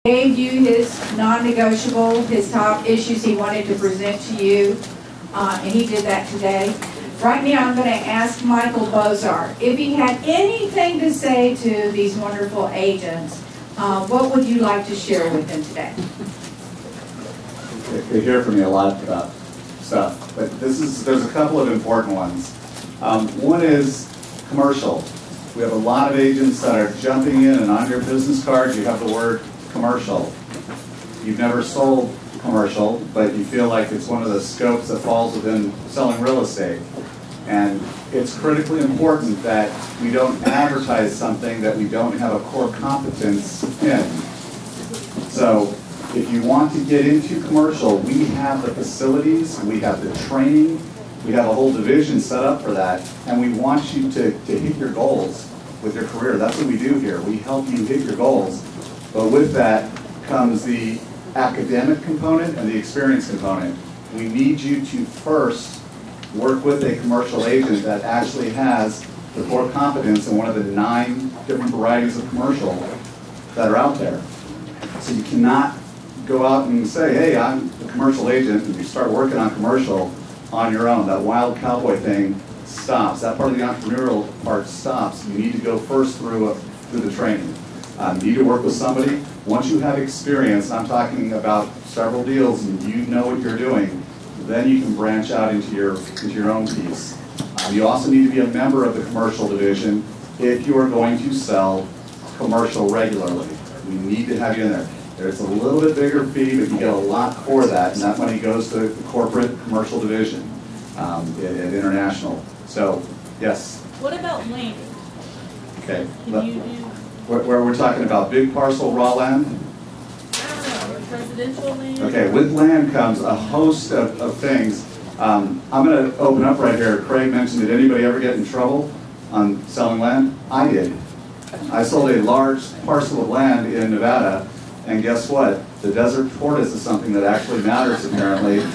gave you his non-negotiable, his top issues he wanted to present to you, and he did that today. Right now I'm going to ask Michael Bozarth if he had anything to say to these wonderful agents. What would you like to share with them today? You hear from me a lot about stuff, but there's a couple of important ones. One is commercial. We have a lot of agents that are jumping in, and on your business card you have the word commercial. You've never sold commercial, but you feel like it's one of the scopes that falls within selling real estate. And it's critically important that we don't advertise something that we don't have a core competence in. So if you want to get into commercial, we have the facilities, we have the training, we have a whole division set up for that, and we want you to hit your goals with your career. That's what we do here. We help you hit your goals. But with that comes the academic component and the experience component. We need you to first work with a commercial agent that actually has the core competence in one of the 9 different varieties of commercial that are out there. So you cannot go out and say, hey, I'm a commercial agent, and you start working on commercial on your own. That wild cowboy thing stops. That part of the entrepreneurial part stops. You need to go first through the training. You need to work with somebody. Once you have experience, I'm talking about several deals, and you know what you're doing, then you can branch out into your own piece. You also need to be a member of the commercial division if you are going to sell commercial regularly. We need to have you in there. There's a little bit bigger fee, but you get a lot for that, and that money goes to the corporate commercial division at International. So, yes? What about land? Okay. Can you do? Where we're talking about big parcel raw land? I don't know, residential land? Okay, with land comes a host of things. I'm going to open up right here. Craig mentioned, did anybody ever get in trouble on selling land? I did. I sold a large parcel of land in Nevada, and guess what? The desert tortoise is something that actually matters, apparently. And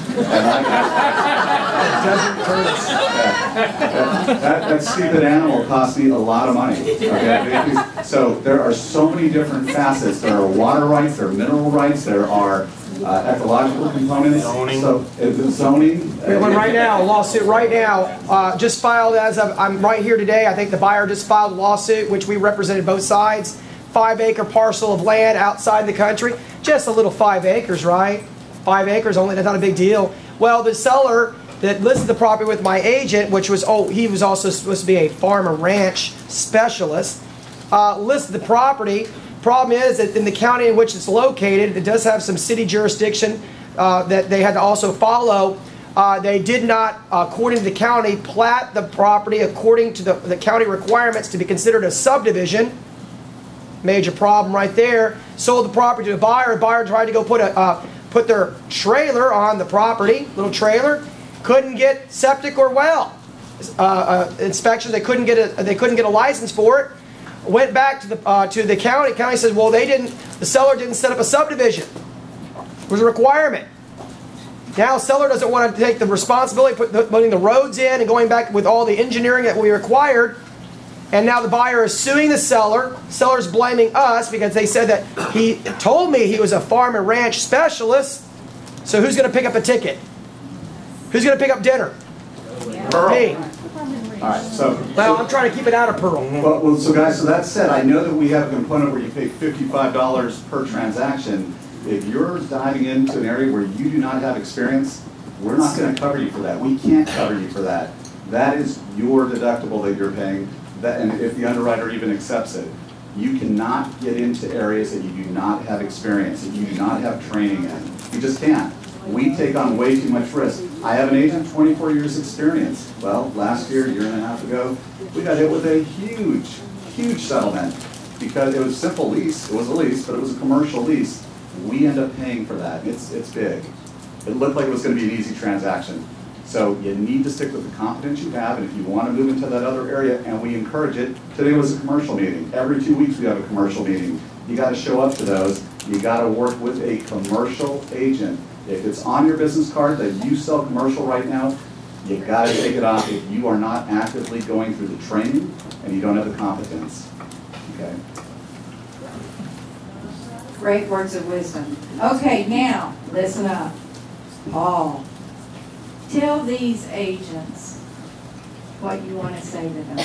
that stupid animal cost me a lot of money. Okay? So there are so many different facets. There are water rights, there are mineral rights, there are ecological components. Zoning. So zoning. We have one right now, a lawsuit right now, just filed as of, I'm right here today. I think the buyer just filed a lawsuit, which we represented both sides. 5-acre parcel of land outside the country. Just a little 5 acres, right? 5 acres only, that's not a big deal. Well, the seller that listed the property with my agent, which was, he was also supposed to be a farm and ranch specialist, listed the property. Problem is that in the county in which it's located, it does have some city jurisdiction that they had to also follow. They did not, according to the county, plat the property according to the county requirements to be considered a subdivision. Major problem right there. Sold the property to a buyer. The buyer tried to go put their trailer on the property, little trailer. Couldn't get septic or well inspection. They couldn't get a license for it. Went back to the county. County said, well, the seller didn't set up a subdivision. It was a requirement. Now seller doesn't want to take the responsibility putting the roads in and going back with all the engineering that we required. And now the buyer is suing the seller. Seller's blaming us because they said that he told me he was a farm and ranch specialist. So who's going to pick up the ticket? Who's going to pick up dinner? Pearl. Me. All right, so. Well, I'm trying to keep it out of Pearl. Well, so guys, so that said, I know that we have a component where you pay $55 per transaction. If you're diving into an area where you do not have experience, we're not going to cover you for that. We can't cover you for that. That is your deductible that you're paying. And if the underwriter even accepts it, you cannot get into areas that you do not have experience, that you do not have training in. You just can't. We take on way too much risk. I have an agent, 24 years experience. Well, last year, year and a half ago, we got hit with a huge, huge settlement because it was a simple lease. It was a lease, but it was a commercial lease. We end up paying for that. It's big. It looked like it was going to be an easy transaction. So you need to stick with the competence you have, and if you want to move into that other area, and we encourage it, today was a commercial meeting. Every 2 weeks we have a commercial meeting. You got to show up to those. You got to work with a commercial agent. If it's on your business card that you sell commercial right now, you got to take it off if you are not actively going through the training and you don't have the competence. Okay. Great words of wisdom. Okay, now, listen up. Paul, tell these agents what you want to say to them.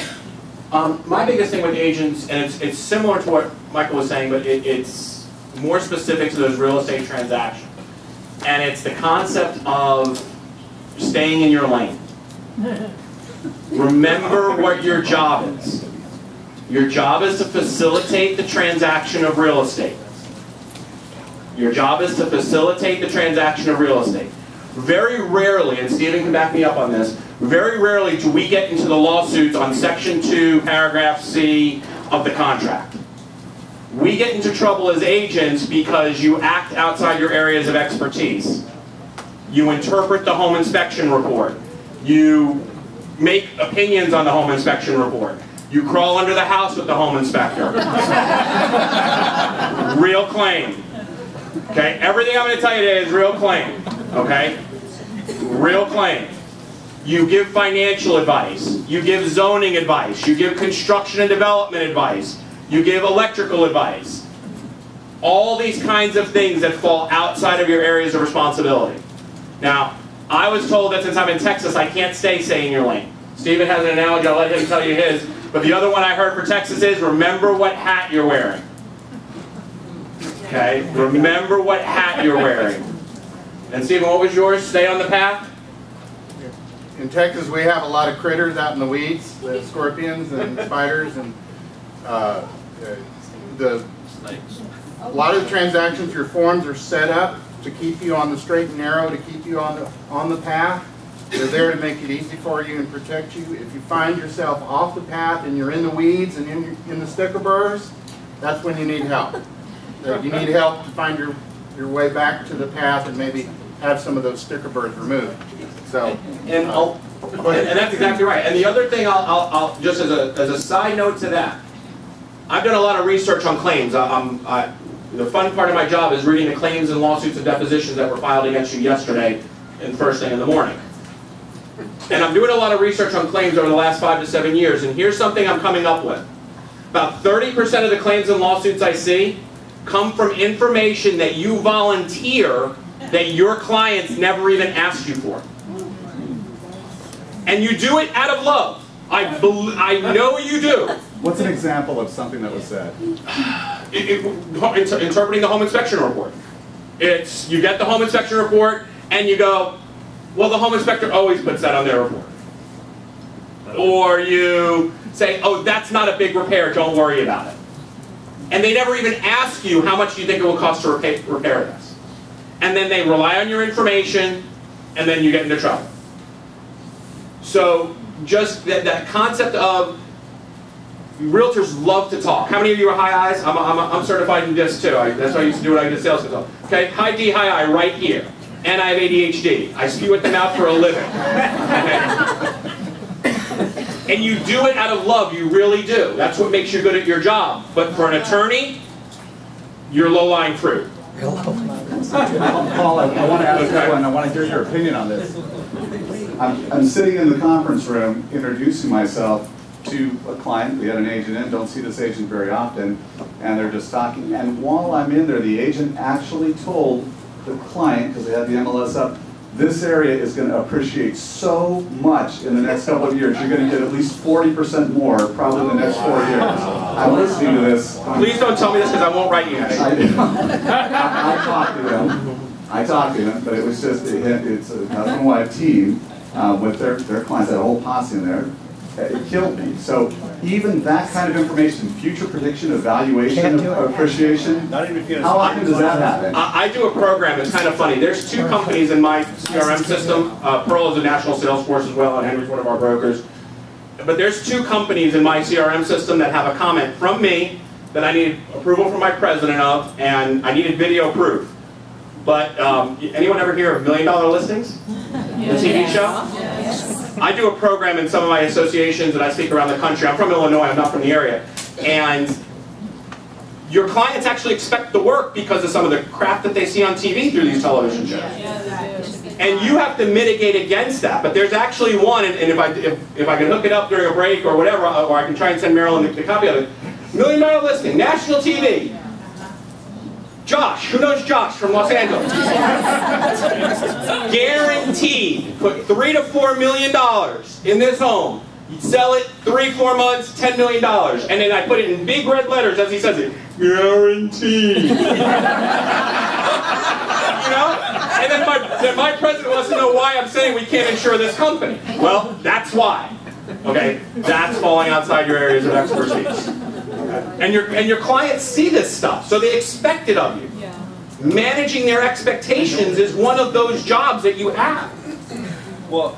My biggest thing with agents, and it's similar to what Michael was saying, but it's more specific to those real estate transactions. And it's the concept of staying in your lane. Remember what your job is. Your job is to facilitate the transaction of real estate. Your job is to facilitate the transaction of real estate. Very rarely, and Stephen can back me up on this, very rarely do we get into the lawsuits on Section 2, Paragraph C of the contract. We get into trouble as agents because you act outside your areas of expertise. You interpret the home inspection report. You make opinions on the home inspection report. You crawl under the house with the home inspector. Real claim. Okay, everything I'm going to tell you today is real claim. Okay? Real claim. You give financial advice. You give zoning advice. You give construction and development advice. You give electrical advice. All these kinds of things that fall outside of your areas of responsibility. Now, I was told that since I'm in Texas, I can't stay in your lane. Stephen has an analogy, I'll let him tell you his. But the other one I heard for Texas is, remember what hat you're wearing. Okay? Remember what hat you're wearing. And Stephen, what was yours? Stay on the path? In Texas, we have a lot of critters out in the weeds, the scorpions and spiders, and a lot of the transactions, your forms are set up to keep you on the straight and narrow, to keep you on the path. They're there to make it easy for you and protect you. If you find yourself off the path and you're in the weeds and in the sticker burrs, that's when you need help. You need help to find your way back to the path and maybe have some of those sticker burrs removed. So, and that's exactly right. And the other thing, I'll just as a side note to that, I've done a lot of research on claims. The fun part of my job is reading the claims and lawsuits and depositions that were filed against you yesterday and first thing in the morning. And I'm doing a lot of research on claims over the last 5 to 7 years, and here's something I'm coming up with. About 30% of the claims and lawsuits I see come from information that you volunteer that your clients never even asked you for. And you do it out of love. I know you do. What's an example of something that was said? Interpreting the home inspection report. It's, you get the home inspection report and you go, well, the home inspector always puts that on their report. Or you say, oh, that's not a big repair, don't worry about it. And they never even ask you how much do you think it will cost to repair this. And then they rely on your information, and then you get into trouble. So just that concept of, realtors love to talk. How many of you are high I's? I'm certified in this too. That's why I used to do what I did as sales consultant. Okay, high D, high I right here. And I have ADHD. I spew at them out for a living. And you do it out of love, you really do. That's what makes you good at your job. But for an attorney, you're low-lying fruit. Paul, I want to ask you one. I want to hear your opinion on this. I'm sitting in the conference room introducing myself to a client. We had an agent in, don't see this agent very often, and they're just talking. And while I'm in there, the agent actually told the client, because they had the MLS up, this area is going to appreciate so much in the next couple of years. You're going to get at least 40% more probably in the next 4 years. I'm listening to this. Please don't tell me this because I won't write you anything. I talked to them, but it was just, it's a husband and wife team with their clients, had a whole posse in there. It killed me. So even that kind of information, future prediction, evaluation, appreciation, how often does that happen? I do a program, it's kind of funny. There's 2 companies in my CRM system. Pearl is a national sales force as well, and Henry's one of our brokers. But there's 2 companies in my CRM system that have a comment from me that I need approval from my president of, and I needed video proof. But anyone ever hear of $1 Million Listings? The TV show? Yes. I do a program in some of my associations and I speak around the country. I'm from Illinois, I'm not from the area. And your clients actually expect the work because of some of the crap that they see on TV through these television shows. And you have to mitigate against that. But there's actually one, and if I can hook it up during a break or whatever, or I can try and send Marilyn the copy of it. $1 Million Listing, national TV. Josh, who knows Josh from Los Angeles? Guaranteed, put $3 to $4 million in this home. You'd sell it 3-4 months, $10 million. And then I put it in big red letters as he says it, guaranteed. You know? And then my president wants to know why I'm saying we can't insure this company. Well, that's why. Okay? That's falling outside your areas of expertise. And your clients see this stuff, so they expect it of you. Yeah. Managing their expectations is one of those jobs that you have. Well,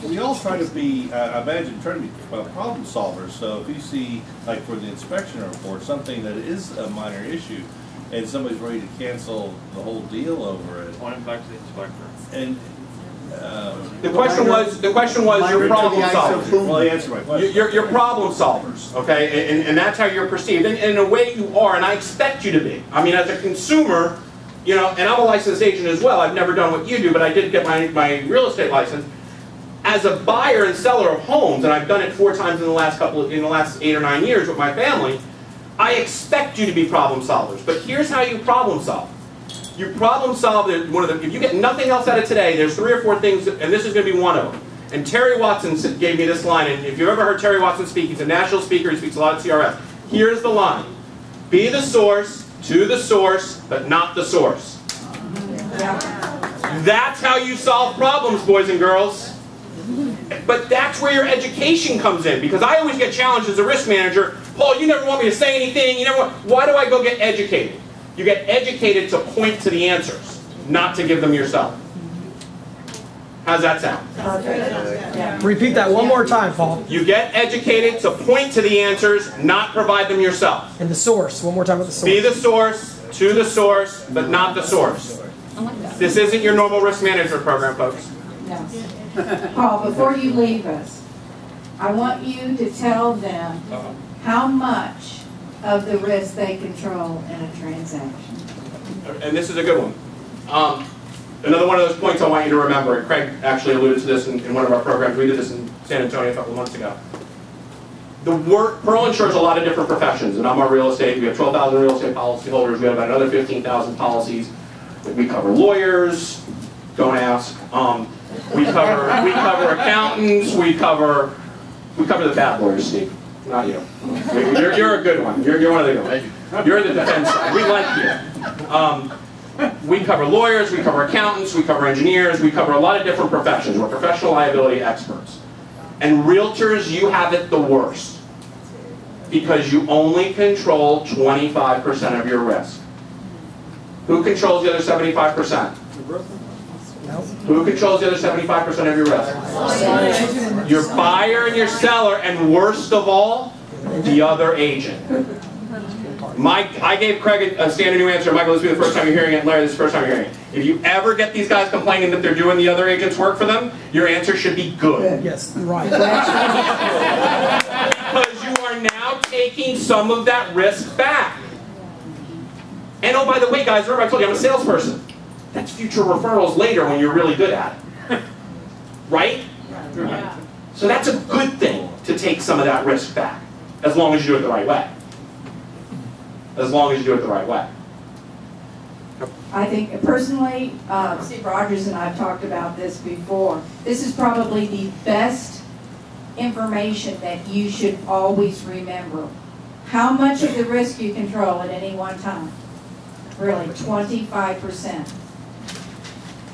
we all try to be, I imagine, trying to be problem solvers. So if you see, like for the inspection report, something that is a minor issue, and somebody's ready to cancel the whole deal over it, Point it back to the inspector. and The question was your problem solvers. well, he answered my question. You're problem solvers, okay? And that's how you're perceived. And in a way you are, and I expect you to be. I mean, as a consumer, you know, and I'm a licensed agent as well. I've never done what you do, but I did get my real estate license. As a buyer and seller of homes, and I've done it 4 times in the last 8 or 9 years with my family, I expect you to be problem solvers. But here's how you problem solve. You problem solve if you get nothing else out of today, there's 3 or 4 things, and this is going to be one of them. And Terry Watson gave me this line, and if you've ever heard Terry Watson speak, he's a national speaker, he speaks a lot at CRS. Here's the line. Be the source to the source, but not the source. That's how you solve problems, boys and girls. But that's where your education comes in, because I always get challenged as a risk manager. Paul, you never want me to say anything. Why do I go get educated? You get educated to point to the answers, not to give them yourself. How's that sound? Repeat that one more time, Paul. You get educated to point to the answers, not provide them yourself. And the source. One more time with the source. Be the source, to the source, but not the source. This isn't your normal risk management program, folks. Paul, before you leave us, I want you to tell them how much of the risk they control in a transaction. And this is a good one. Another one of those points I want you to remember, and Craig actually alluded to this in one of our programs. We did this in San Antonio a couple of months ago. Pearl insures a lot of different professions, and I'm a real estate. We have 12,000 real estate policy holders. We have about another 15,000 policies. We cover lawyers. Don't ask. We cover accountants. We cover the bad lawyers, Steve. Not you. You're a good one. You're one of the good ones. You're the defense side. We like you. We cover lawyers. We cover accountants. We cover engineers. We cover a lot of different professions. We're professional liability experts. And realtors, you have it the worst, because you only control 25% of your risk. Who controls the other 75%? Who controls the other 75% of your risk? Your buyer and your seller, and worst of all, the other agent. I gave Craig a standard new answer. Michael, this will be the first time you're hearing it. Larry, this is the first time you're hearing it. If you ever get these guys complaining that they're doing the other agent's work for them, your answer should be good. Yes, right. Because you are now taking some of that risk back. And oh, by the way, guys, remember I told you I'm a salesperson. That's future referrals later when you're really good at it. Right? Yeah. So that's a good thing to take some of that risk back, as long as you do it the right way. As long as you do it the right way. I think personally, Steve Rogers and I have talked about this before. This is probably the best information that you should always remember. How much of the risk you control at any one time? Really, 25%.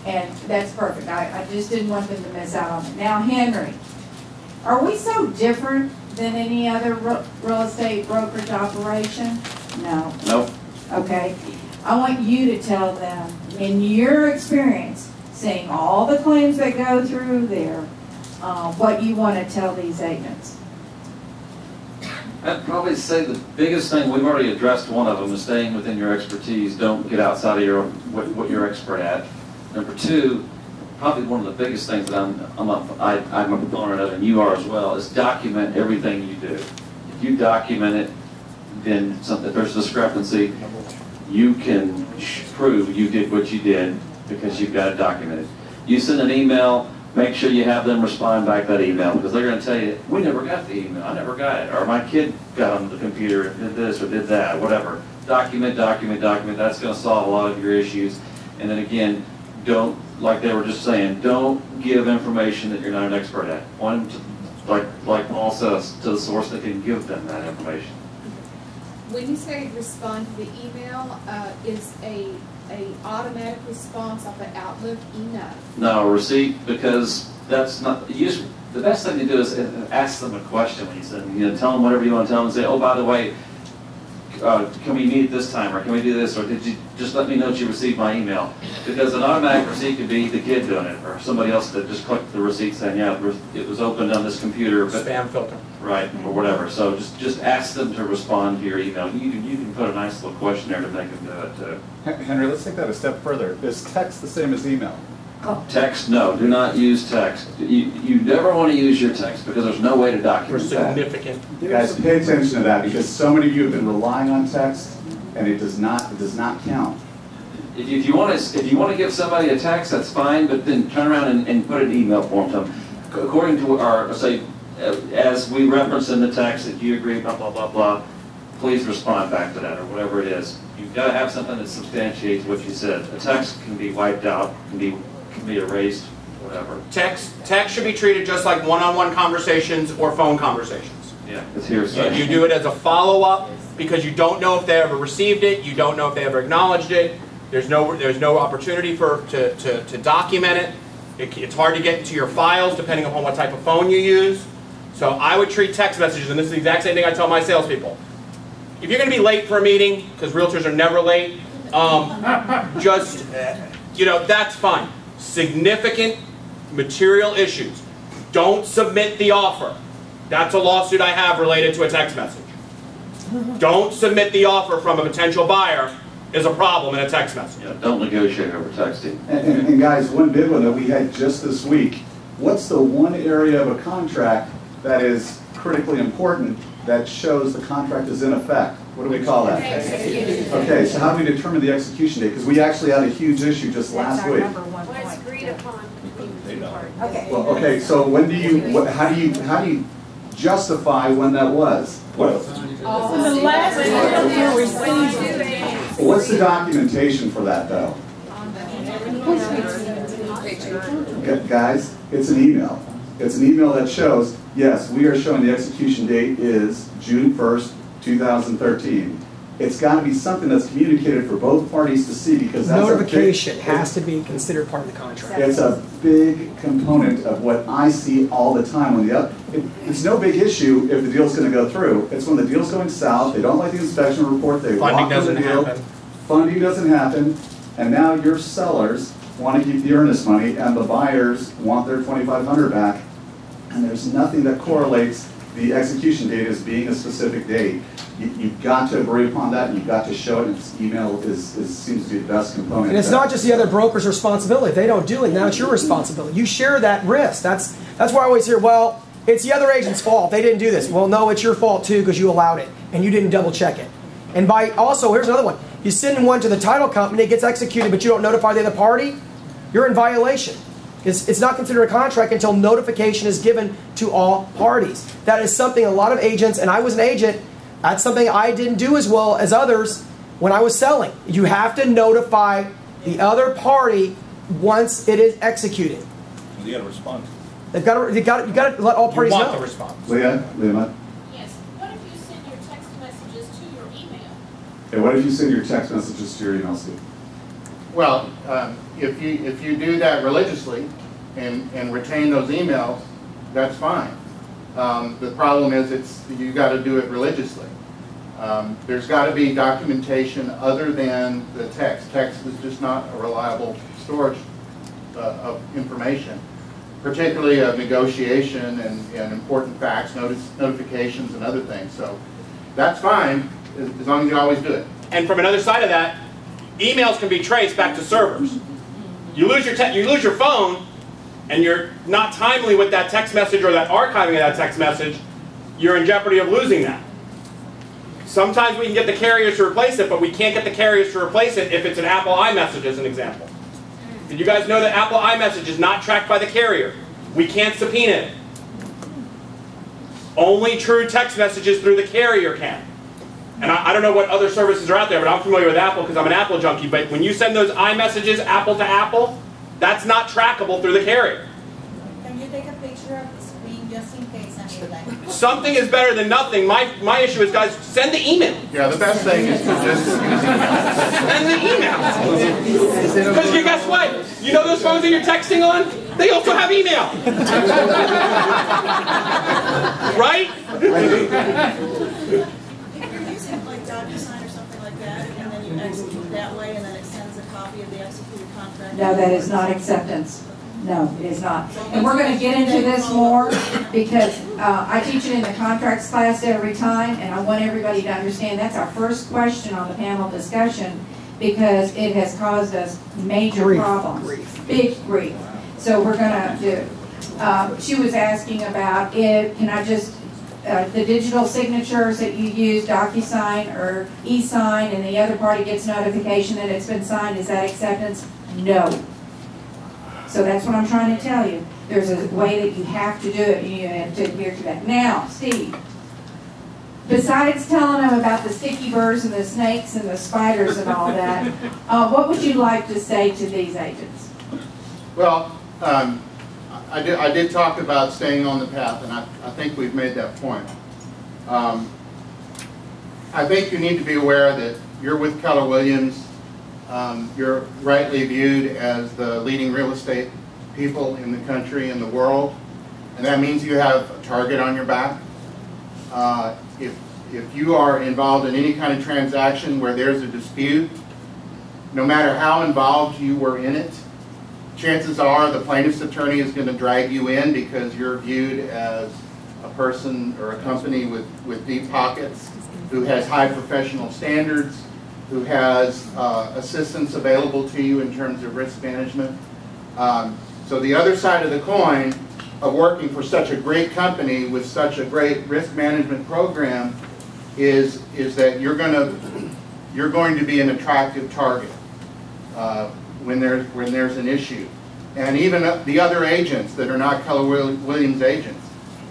And that's perfect. I just didn't want them to miss out on it. Now, Henry, are we so different than any other real estate brokerage operation? No. Nope. Okay. I want you to tell them, in your experience, seeing all the claims that go through there, what you want to tell these agents. I'd probably say the biggest thing, we've already addressed one of them, is staying within your expertise. Don't get outside of what you're expert at. Number 2, probably one of the biggest things that I'm a proponent of, and you are as well, is document everything you do. If you document it, then if there's a discrepancy, you can prove you did what you did because you've got it documented. You send an email, make sure you have them respond back that email, because they're going to tell you, we never got the email, I never got it, or my kid got on the computer and did this or did that, whatever. document. That's going to solve a lot of your issues. And then again, don't, like they were just saying, don't give information that you're not an expert at. One, like Paul says, to the source that can give them that information. When you say respond to the email, is a automatic response off of Outlook enough? No, receipt, because that's not, usually, the best thing to do is ask them a question when you send, tell them whatever you want to tell them, and say, oh, by the way, can we meet this time, or can we do this, or did you just let me know that you received my email? Because an automatic receipt could be the kid doing it, or somebody else that just clicked the receipt saying, yeah, it was opened on this computer. But, spam filter. Right, or whatever. So just ask them to respond to your email. You can put a nice little questionnaire to make them do it too. Henry, let's take that a step further. Is text the same as email? Text, no, do not use text. You never want to use your text because there's no way to For document that. significant. Guys, pay attention to that because so many of you have been relying on text and it does not count. If you want to give somebody a text, that's fine, but then turn around and put an email form to them. According to our, say, as we reference in the text that you agree, blah, blah, blah, blah, please respond back to that or whatever it is. You've got to have something that substantiates what you said. A text can be wiped out, can be erased, whatever. Text should be treated just like one-on-one conversations or phone conversations. Yeah, it's hearsay. You do it as a follow-up because you don't know if they ever received it, you don't know if they ever acknowledged it. There's no opportunity to document it. It's hard to get into your files depending upon what type of phone you use. So I would treat text messages, and this is the exact same thing I tell my salespeople. If you're going to be late for a meeting, because realtors are never late, that's fine. Significant material issues. Don't submit the offer. That's a lawsuit I have related to a text message. Don't submit the offer from a potential buyer is a problem in a text message. Yeah, don't negotiate over texting. And guys, one big one that we had just this week, what's the one area of a contract that is critically important that shows the contract is in effect? What do we call that? Okay, so how do we determine the execution date? Because we actually had a huge issue just last week. Was agreed upon between the two parties. Okay. Well, okay, so when do you, how do you justify when that was? The last one you received. What's the documentation for that though? Guys, it's an email. It's an email that shows, yes, we are showing the execution date is June 1st, 2013. It's got to be something that's communicated for both parties to see because that's notification has to be considered part of the contract. It's a big component of what I see all the time. It's no big issue if the deal's going to go through. It's when the deal's going south, they don't like the inspection report, they walk through the deal. Funding doesn't happen, and now your sellers want to keep the earnest money, and the buyers want their $2,500 back, and there's nothing that correlates the execution date as being a specific date. You've got to agree upon that, and you've got to show it, and this email seems to be the best component. And it's not just the other broker's responsibility. If they don't do it, now it's your responsibility. You share that risk. That's why I always hear, well, it's the other agent's fault. They didn't do this. Well, no, it's your fault too because you allowed it, and you didn't double check it. And also, here's another one. You send one to the title company, it gets executed, but you don't notify the other party, you're in violation. It's not considered a contract until notification is given to all parties. That is something a lot of agents, and I was an agent, that's something I didn't do as well as others when I was selling. You have to notify the other party once it is executed. You got to respond. You got to let all parties know. You want the response. Leah? Yes. What if you send your text messages to your email? Okay, what if you send your text messages to your email, Steve? Well, if you do that religiously and retain those emails, that's fine. The problem is you got to do it religiously. There's got to be documentation other than the text. Text is just not a reliable storage of information, particularly of negotiation and important facts, notifications, and other things. So that's fine as long as you always do it. And from another side of that, emails can be traced back to servers. You lose your phone, and you're not timely with that text message or that archiving of that text message, you're in jeopardy of losing that. Sometimes we can get the carriers to replace it, but we can't get the carriers to replace it if it's an Apple iMessage, as an example. Did you guys know that Apple iMessage is not tracked by the carrier? We can't subpoena it. Only true text messages through the carrier can. and I don't know what other services are out there, but I'm familiar with Apple because I'm an Apple junkie, but when you send those iMessages Apple to Apple, that's not trackable through the carrier. Can you take a picture of the screen just in case anything? Something is better than nothing. My issue is, guys, send the email. Yeah, the best thing is to just use email. Send the email. Because you guess what? You know those phones that you're texting on? They also have email. Right? If you're using like DocuSign or something like that, and then you execute that way, and then it sends a copy of the executed contract. No, that is not acceptance. No, it is not. And we're going to get into this more because I teach it in the contracts class every time, and I want everybody to understand that's our first question on the panel discussion because it has caused us major problems, big grief. So we're going to do. She was asking about it. Can I just the digital signatures that you use, DocuSign or e-sign, and the other party gets notification that it's been signed. Is that acceptance? No. So that's what I'm trying to tell you. There's a way that you have to do it, and you have to adhere to that. Now, Steve, besides telling them about the sticky burrs and the snakes and the spiders and all that, what would you like to say to these agents? Well, I did talk about staying on the path, and I think we've made that point. I think you need to be aware that you're with Keller Williams. You're rightly viewed as the leading real estate people in the country and the world, and that means you have a target on your back. If you are involved in any kind of transaction where there's a dispute, no matter how involved you were in it, chances are the plaintiff's attorney is going to drag you in because you're viewed as a person or a company with deep pockets who has high professional standards, who has assistance available to you in terms of risk management. So the other side of the coin of working for such a great company with such a great risk management program is that you're going to be an attractive target when there's an issue. And even the other agents that are not Keller Williams agents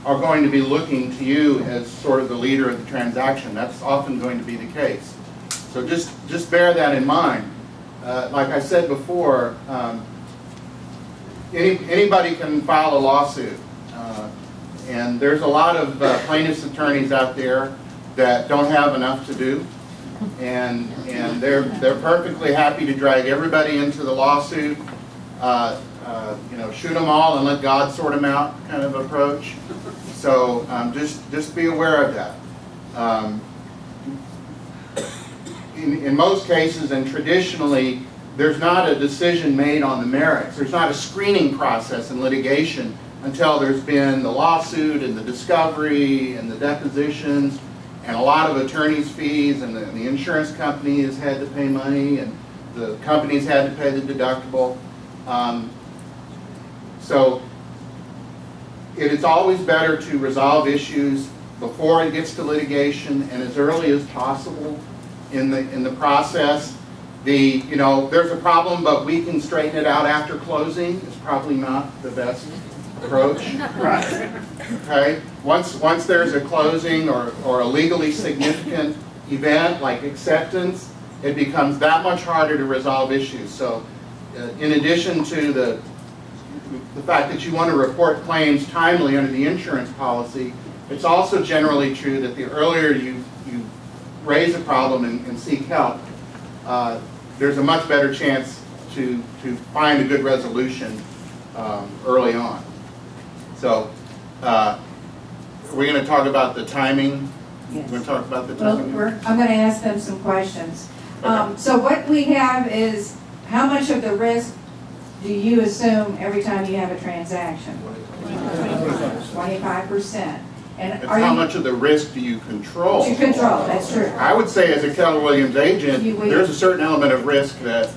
are going to be looking to you as sort of the leader of the transaction. That's often going to be the case. So just bear that in mind. Like I said before, anybody can file a lawsuit. And there's a lot of plaintiffs' attorneys out there that don't have enough to do. And they're perfectly happy to drag everybody into the lawsuit, shoot them all and let God sort them out kind of approach. So just be aware of that. In most cases, and traditionally, there's not a decision made on the merits. There's not a screening process in litigation until there's been the lawsuit and the discovery and the depositions and a lot of attorney's fees, and the insurance company has had to pay money, and the company's had to pay the deductible. So it is always better to resolve issues before it gets to litigation and as early as possible in the process. There's a problem, but we can straighten it out after closing is probably not the best approach. Right. Okay. Once there's a closing or a legally significant event like acceptance, it becomes that much harder to resolve issues. So, in addition to the fact that you want to report claims timely under the insurance policy, it's also generally true that the earlier you raise a problem and seek help, there's a much better chance to find a good resolution early on. So, are we going to talk about the timing? Yes. We're going to talk about the timing? Well, I'm going to ask them some questions. So what we have is, how much of the risk do you assume every time you have a transaction? 25%. And It's how much of the risk do you control? You control, that's true. I would say as a Keller Williams agent, there's a certain element of risk that's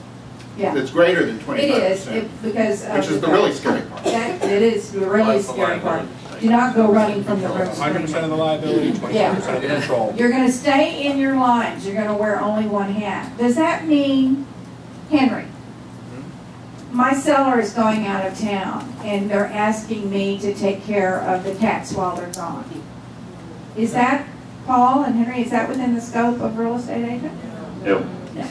greater than 25%. It is, because which is the really scary part. It is the really scary part. Do not go running from the room. 100% of the liability, 20% of the control. You're going to stay in your lines. You're going to wear only one hat. Does that mean, Henry, my seller is going out of town and they're asking me to take care of the cats while they're gone? Is that Paul and Henry, is that within the scope of real estate agent? No. No.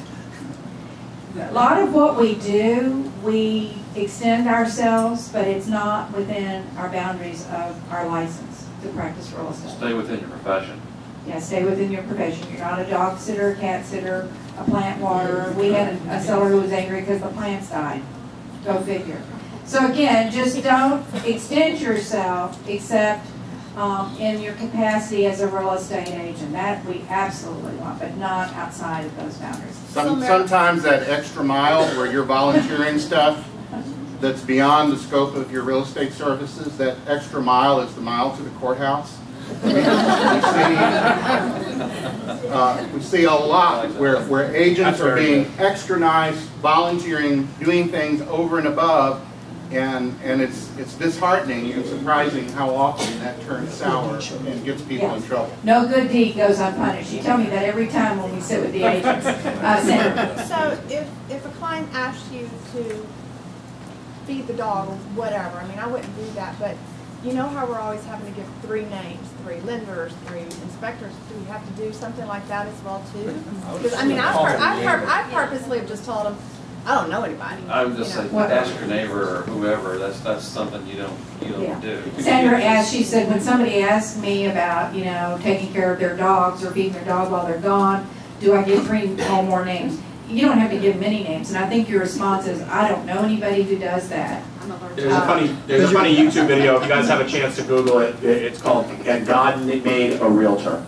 A lot of what we do, we extend ourselves, but it's not within our boundaries of our license to practice real estate. Stay within your profession. Yeah, stay within your profession. You're not a dog sitter, cat sitter, a plant waterer. We had a seller who was angry because the plants died. Go figure. So again, just don't extend yourself except in your capacity as a real estate agent. That we absolutely want, but not outside of those boundaries. Sometimes that extra mile where you're volunteering stuff that's beyond the scope of your real estate services, that extra mile is the mile to the courthouse. We see a lot where agents are being extra nice, volunteering, doing things over and above, and it's disheartening and surprising how often that turns sour and gets people in trouble. No good deed goes unpunished. You tell me that every time when we sit with the agents. Senator. So if a client asks you to feed the dog or whatever, I mean, I wouldn't do that, but you know how we're always having to give 3 names, 3 lenders, 3 inspectors. Do we have to do something like that as well too? Because I mean, I purposely have just told them, I don't know anybody. I would just say, ask your neighbor or whoever. That's something you don't do. Sandra asked, she said, when somebody asks me about, you know, taking care of their dogs or feeding their dog while they're gone, do I give 3 or more names? You don't have to give many names, and I think your response is, I don't know anybody who does that. There's a funny YouTube video. If you guys have a chance to Google it, it's called "And God Made a Realtor."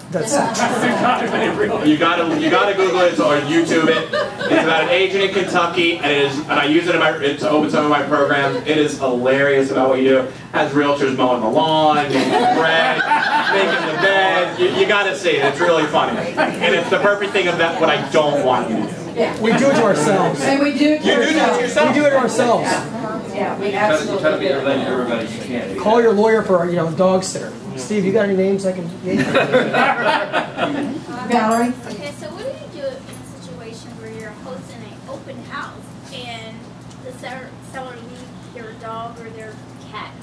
You gotta Google it or YouTube it. It's about an agent in Kentucky, and I use it to open some of my programs. It is hilarious about what you do. Has realtors mowing the lawn, making bread, making the bed. You gotta see it. It's really funny, and it's the perfect thing of that what I don't want you to do. Yeah. We do it to ourselves. And we do it to ourselves. We do it to ourselves. Yeah, we absolutely try to be everything to everybody you can. Call your lawyer for, you know, dog sitter. Steve, you got any names I can get? Valerie? Okay, so what do you do in a situation where you're hosting an open house and the seller leaves their dog or their cat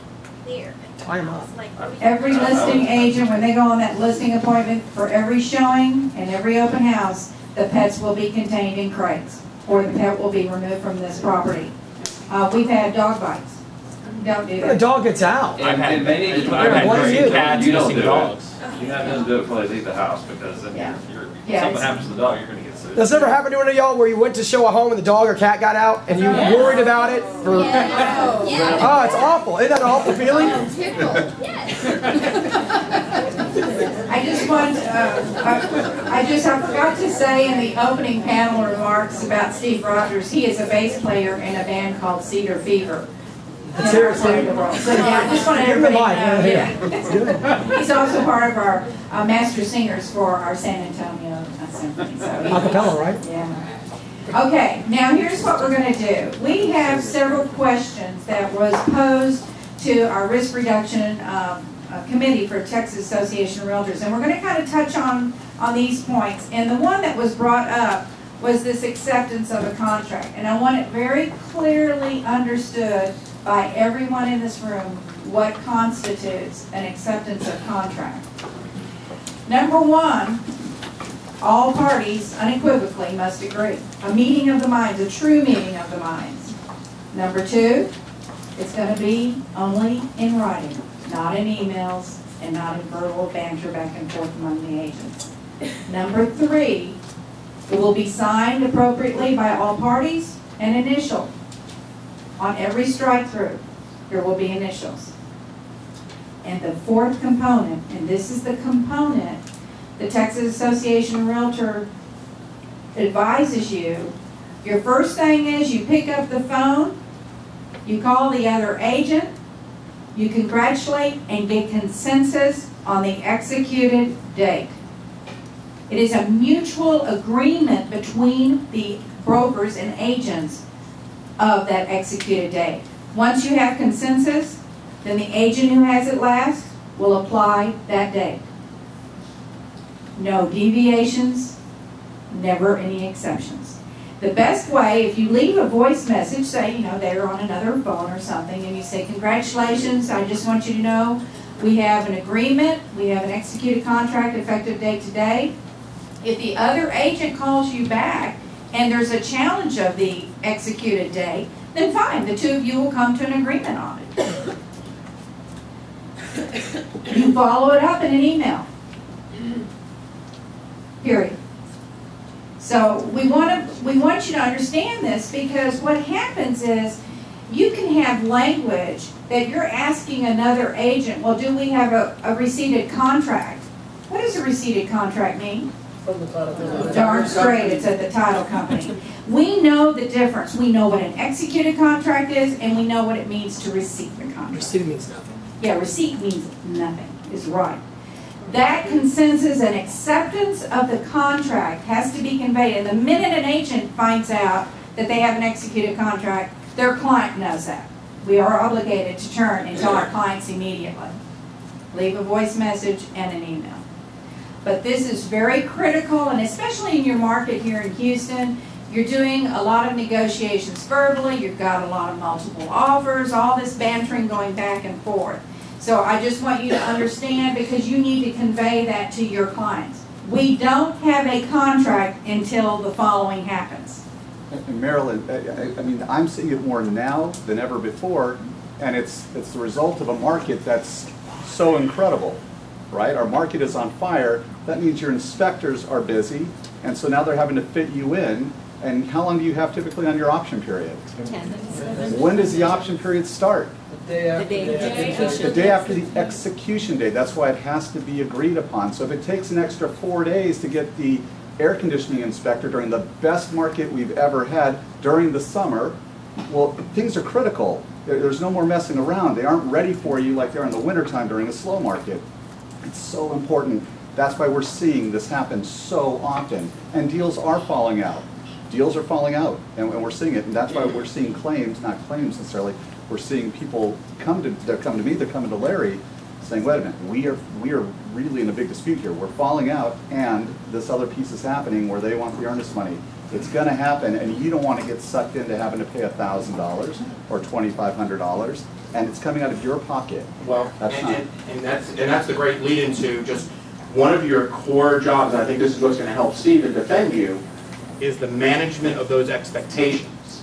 there? Tie them up. Like, Every listing agent, when they go on that listing appointment, for every showing and every open house, the pets will be contained in crates, or the pet will be removed from this property. We've had dog bites. Don't do The that. dog gets out. I've had missing cats, you don't missing do dogs. You have to do it before they leave the house, because then something happens to the dog, you're going to get sued. Does it ever happen to one of y'all where you went to show a home and the dog or cat got out and you worried about it? For, Oh, it's awful. Isn't that an awful feeling? I forgot to say in the opening panel remarks about Steve Rogers, he is a bass player in a band called Cedar Fever. Seriously? So yeah, I just wanted everybody to know. Yeah. He's also part of our master singers for our San Antonio Symphony. So Acapella, right? Yeah. Okay, now here's what we're going to do. We have several questions that was posed to our risk reduction committee for Texas Association of Realtors, and we're going to kind of touch on these points. And the one that was brought up was this acceptance of a contract, and I want it very clearly understood by everyone in this room what constitutes an acceptance of contract. Number one, all parties unequivocally must agree. A meeting of the minds, a true meeting of the minds. Number two, it's going to be only in writing, not in emails and not in verbal banter back and forth among the agents. Number three, it will be signed appropriately by all parties and initialed. On every strike-through, there will be initials. And the fourth component, and this is the component the Texas Association of Realtors advises you, your first thing is you pick up the phone, you call the other agent, you congratulate and get consensus on the executed date. It is a mutual agreement between the brokers and agents of that executed date. Once you have consensus, then the agent who has it last will apply that date. No deviations, never any exceptions. The best way, if you leave a voice message, say, you know, they're on another phone or something, and you say, congratulations, I just want you to know We have an agreement, we have an executed contract effective date today. If the other agent calls you back and there's a challenge of the executed date, then fine, the two of you will come to an agreement on it. You follow it up in an email. Period. So we want you to understand this, because what happens is you can have language that you're asking another agent, well, do we have a receipted contract? What does a receipted contract mean? Darn straight, it's at the title company. We know the difference. We know what an executed contract is, and we know what it means to receipt the contract. Receipt means nothing. Yeah, receipt means nothing, is right. That consensus and acceptance of the contract has to be conveyed. And the minute an agent finds out that they have an executed contract, their client knows that. We are obligated to turn and tell our clients immediately. Leave a voice message and an email. But this is very critical, and especially in your market here in Houston, you're doing a lot of negotiations verbally, you've got a lot of multiple offers, all this bantering going back and forth. So I just want you to understand, because you need to convey that to your clients. We don't have a contract until the following happens. And Marilyn, I mean, I'm seeing it more now than ever before, and it's the result of a market that's so incredible, right? Our market is on fire. That means your inspectors are busy, and so now they're having to fit you in. And how long do you have typically on your option period? 10. When does the option period start? The day after The day after the execution date. That's why it has to be agreed upon. So if it takes an extra 4 days to get the air conditioning inspector during the best market we've ever had during the summer, well, things are critical. There's no more messing around. They aren't ready for you like they are in the wintertime during a slow market. It's so important. That's why we're seeing this happen so often. And deals are falling out. Deals are falling out, and we're seeing it, and that's why we're seeing claims, not claims necessarily, we're seeing people they're coming to me, they're coming to Larry, saying, wait a minute, we are really in a big dispute here. We're falling out, and this other piece is happening where they want the earnest money. It's going to happen, and you don't want to get sucked into having to pay $1,000 or $2,500, and it's coming out of your pocket. Well, and that's the great lead into just one of your core jobs, and I think this is what's going to help Stephen defend you, is the management of those expectations.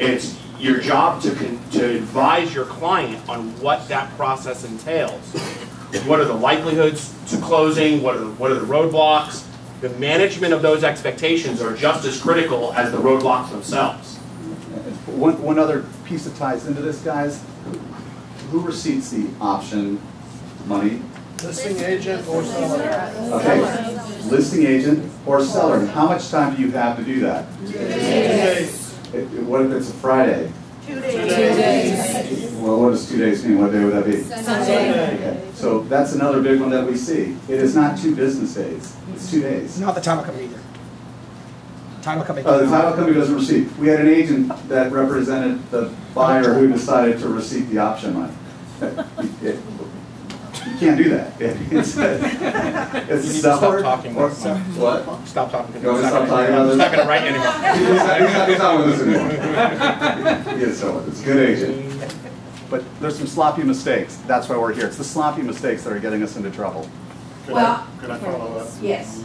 It's your job to advise your client on what that process entails. What are the likelihoods to closing? What are the roadblocks? The management of those expectations are just as critical as the roadblocks themselves. One other piece that ties into this, guys, who receipts the option money? Listing agent or seller. Okay, listing agent or seller. And how much time do you have to do that? 2 days. What if it's a Friday? 2 days. Well, what does 2 days mean? What day would that be? Sunday. Okay. So that's another big one that we see. It is not 2 business days. It's 2 days. Not the title company either. Title company. The title company doesn't receive. We had an agent that represented the buyer who decided to receive the option money. You can't do that. It's You need to stop talking. What? Stop talking. You want me to stop talking about this? He's not going to write anymore. He's not with us anymore. He is so with us. Good agent. But there's some sloppy mistakes. That's why we're here. It's the sloppy mistakes that are getting us into trouble. Could I follow up? Yes.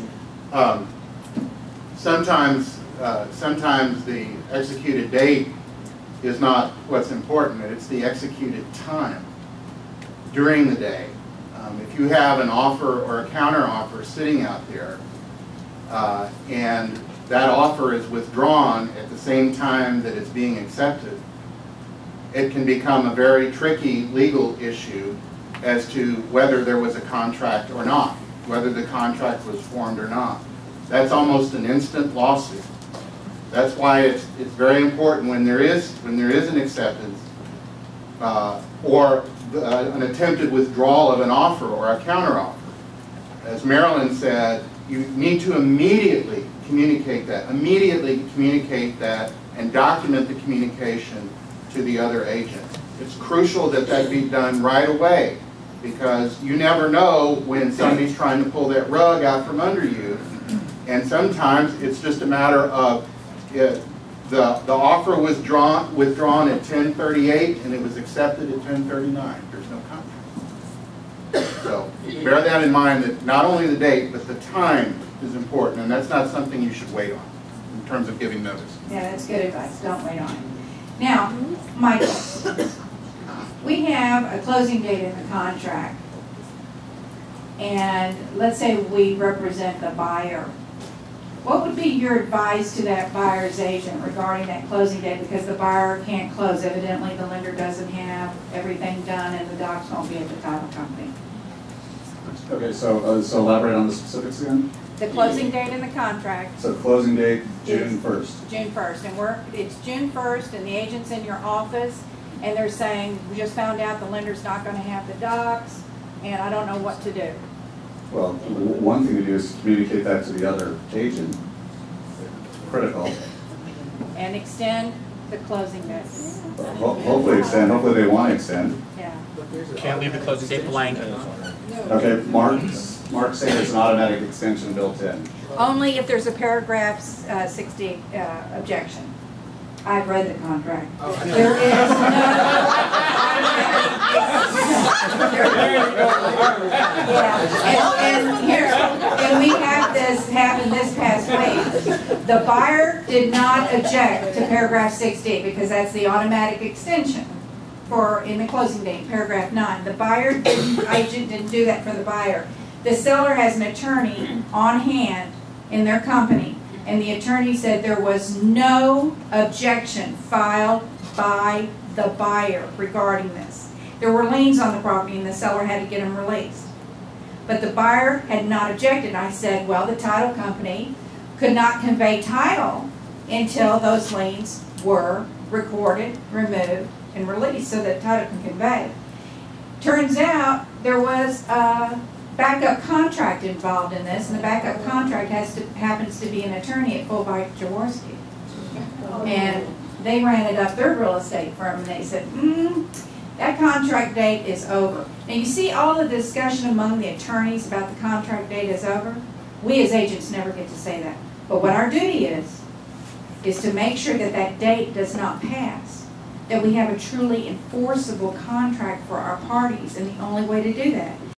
Sometimes the executed date is not what's important. It's the executed time during the day. If you have an offer or a counter offer sitting out there, and that offer is withdrawn at the same time that it's being accepted, it can become a very tricky legal issue as to whether there was a contract or not, whether the contract was formed or not. That's almost an instant lawsuit. That's why it's very important when there is an acceptance or an attempted withdrawal of an offer or a counteroffer. As Marilyn said, you need to immediately communicate that, and document the communication to the other agent. It's crucial that that be done right away, because you never know when somebody's trying to pull that rug out from under you, and sometimes it's just a matter of the offer was withdrawn at 10:38 and it was accepted at 10:39. There's no contract. So bear that in mind, that not only the date, but the time is important, and that's not something you should wait on in terms of giving notice. Yeah, that's good advice. Don't wait on it. Now, Michael, we have a closing date in the contract. And let's say we represent the buyer. What would be your advice to that buyer's agent regarding that closing date? Because the buyer can't close. Evidently, the lender doesn't have everything done and the docs won't be at the title company. Okay, so elaborate on the specifics again. The closing date in the contract. So closing date, June 1st. June 1st, and it's June 1st, and the agent's in your office, and they're saying, we just found out the lender's not going to have the docs, and I don't know what to do. Well, one thing to do is communicate that to the other agent. Critical. And extend the closing date. Hopefully extend, hopefully they want to extend. Yeah. Can't leave the closing date blank. Okay, Mark's saying there's an automatic extension built in. Only if there's a paragraph 60 objection. I've read the contract. There is and we had this happen this past week. The buyer did not object to paragraph 60 because that's the automatic extension for in the closing date, paragraph 9. The agent didn't do that for the buyer. The seller has an attorney on hand in their company, and the attorney said there was no objection filed by the buyer regarding this. There were liens on the property and the seller had to get them released. But the buyer had not objected. I said, well, the title company could not convey title until those liens were recorded, removed, and released so that title can convey. Turns out there was a backup contract involved in this, and the backup contract happens to be an attorney at Fulbright Jaworski. And they ran it up their real estate firm, and they said, that contract date is over. Now you see all the discussion among the attorneys about the contract date is over. We as agents never get to say that. But what our duty is to make sure that that date does not pass, that we have a truly enforceable contract for our parties, and the only way to do that